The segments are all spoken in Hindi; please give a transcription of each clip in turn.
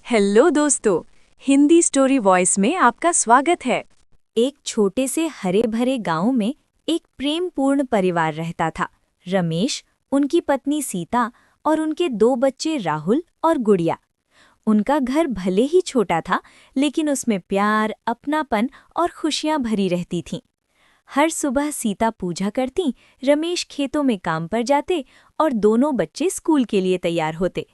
हेलो दोस्तों, हिंदी स्टोरी वॉइस में आपका स्वागत है। एक छोटे से हरे भरे गांव में एक प्रेमपूर्ण परिवार रहता था। रमेश, उनकी पत्नी सीता और उनके 2 बच्चे राहुल और गुड़िया। उनका घर भले ही छोटा था, लेकिन उसमें प्यार, अपनापन और खुशियां भरी रहती थीं। हर सुबह सीता पूजा करती, रमेश खेतों में काम पर जाते और दोनों बच्चे स्कूल के लिए तैयार होते।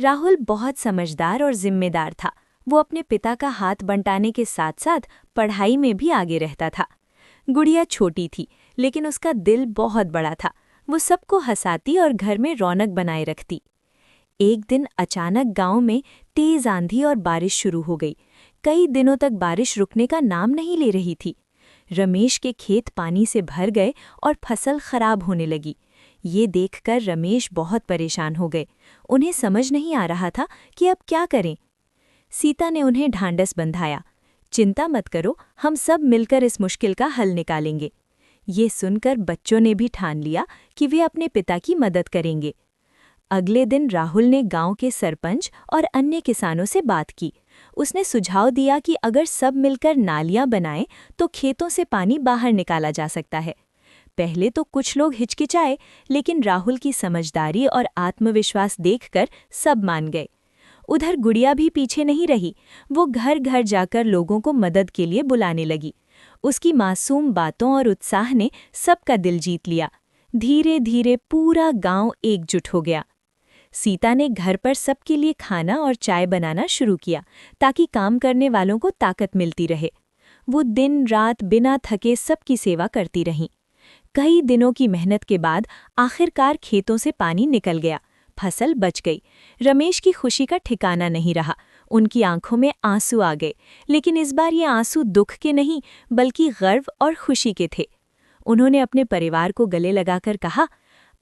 राहुल बहुत समझदार और जिम्मेदार था। वो अपने पिता का हाथ बंटाने के साथ साथ पढ़ाई में भी आगे रहता था। गुड़िया छोटी थी, लेकिन उसका दिल बहुत बड़ा था। वो सबको हंसाती और घर में रौनक बनाए रखती। एक दिन अचानक गांव में तेज आंधी और बारिश शुरू हो गई। कई दिनों तक बारिश रुकने का नाम नहीं ले रही थी। रमेश के खेत पानी से भर गए और फसल खराब होने लगी। ये देखकर रमेश बहुत परेशान हो गए। उन्हें समझ नहीं आ रहा था कि अब क्या करें। सीता ने उन्हें ढांढस बंधाया। चिंता मत करो, हम सब मिलकर इस मुश्किल का हल निकालेंगे। ये सुनकर बच्चों ने भी ठान लिया कि वे अपने पिता की मदद करेंगे। अगले दिन राहुल ने गांव के सरपंच और अन्य किसानों से बात की। उसने सुझाव दिया कि अगर सब मिलकर नालियां बनाएं तो खेतों से पानी बाहर निकाला जा सकता है। पहले तो कुछ लोग हिचकिचाए, लेकिन राहुल की समझदारी और आत्मविश्वास देखकर सब मान गए। उधर गुड़िया भी पीछे नहीं रही। वो घर घर जाकर लोगों को मदद के लिए बुलाने लगी। उसकी मासूम बातों और उत्साह ने सबका दिल जीत लिया। धीरे धीरे पूरा गांव एकजुट हो गया। सीता ने घर पर सबके लिए खाना और चाय बनाना शुरू किया, ताकि काम करने वालों को ताकत मिलती रहे। वो दिन रात बिना थके सबकी सेवा करती रहीं। कई दिनों की मेहनत के बाद आखिरकार खेतों से पानी निकल गया। फसल बच गई। रमेश की खुशी का ठिकाना नहीं रहा। उनकी आंखों में आंसू आ गए, लेकिन इस बार ये आंसू दुख के नहीं, बल्कि गर्व और खुशी के थे। उन्होंने अपने परिवार को गले लगाकर कहा,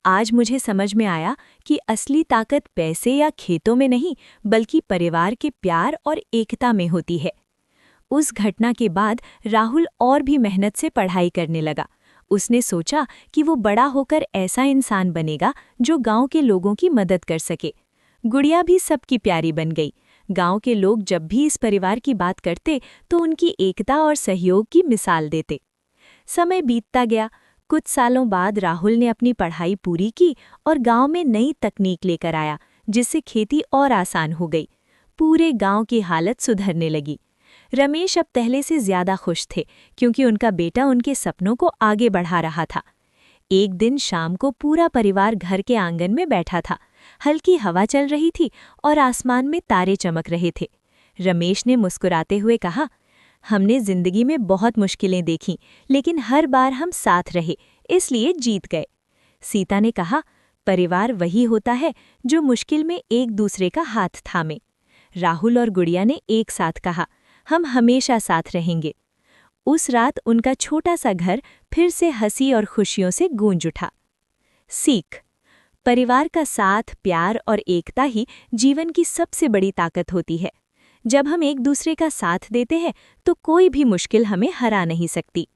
आज मुझे समझ में आया कि असली ताकत पैसे या खेतों में नहीं, बल्कि परिवार के प्यार और एकता में होती है। उस घटना के बाद राहुल और भी मेहनत से पढ़ाई करने लगा। उसने सोचा कि वो बड़ा होकर ऐसा इंसान बनेगा जो गांव के लोगों की मदद कर सके। गुड़िया भी सबकी प्यारी बन गई। गांव के लोग जब भी इस परिवार की बात करते तो उनकी एकता और सहयोग की मिसाल देते। समय बीतता गया। कुछ सालों बाद राहुल ने अपनी पढ़ाई पूरी की और गांव में नई तकनीक लेकर आया, जिससे खेती और आसान हो गई। पूरे गांव की हालत सुधरने लगी। रमेश अब पहले से ज्यादा खुश थे, क्योंकि उनका बेटा उनके सपनों को आगे बढ़ा रहा था। एक दिन शाम को पूरा परिवार घर के आंगन में बैठा था। हल्की हवा चल रही थी और आसमान में तारे चमक रहे थे। रमेश ने मुस्कुराते हुए कहा, हमने जिंदगी में बहुत मुश्किलें देखीं, लेकिन हर बार हम साथ रहे, इसलिए जीत गए। सीता ने कहा, परिवार वही होता है जो मुश्किल में एक दूसरे का हाथ थामे। राहुल और गुड़िया ने एक साथ कहा, हम हमेशा साथ रहेंगे। उस रात उनका छोटा सा घर फिर से हंसी और खुशियों से गूंज उठा। सीख: परिवार का साथ, प्यार और एकता ही जीवन की सबसे बड़ी ताकत होती है। जब हम एक दूसरे का साथ देते हैं तो कोई भी मुश्किल हमें हरा नहीं सकती।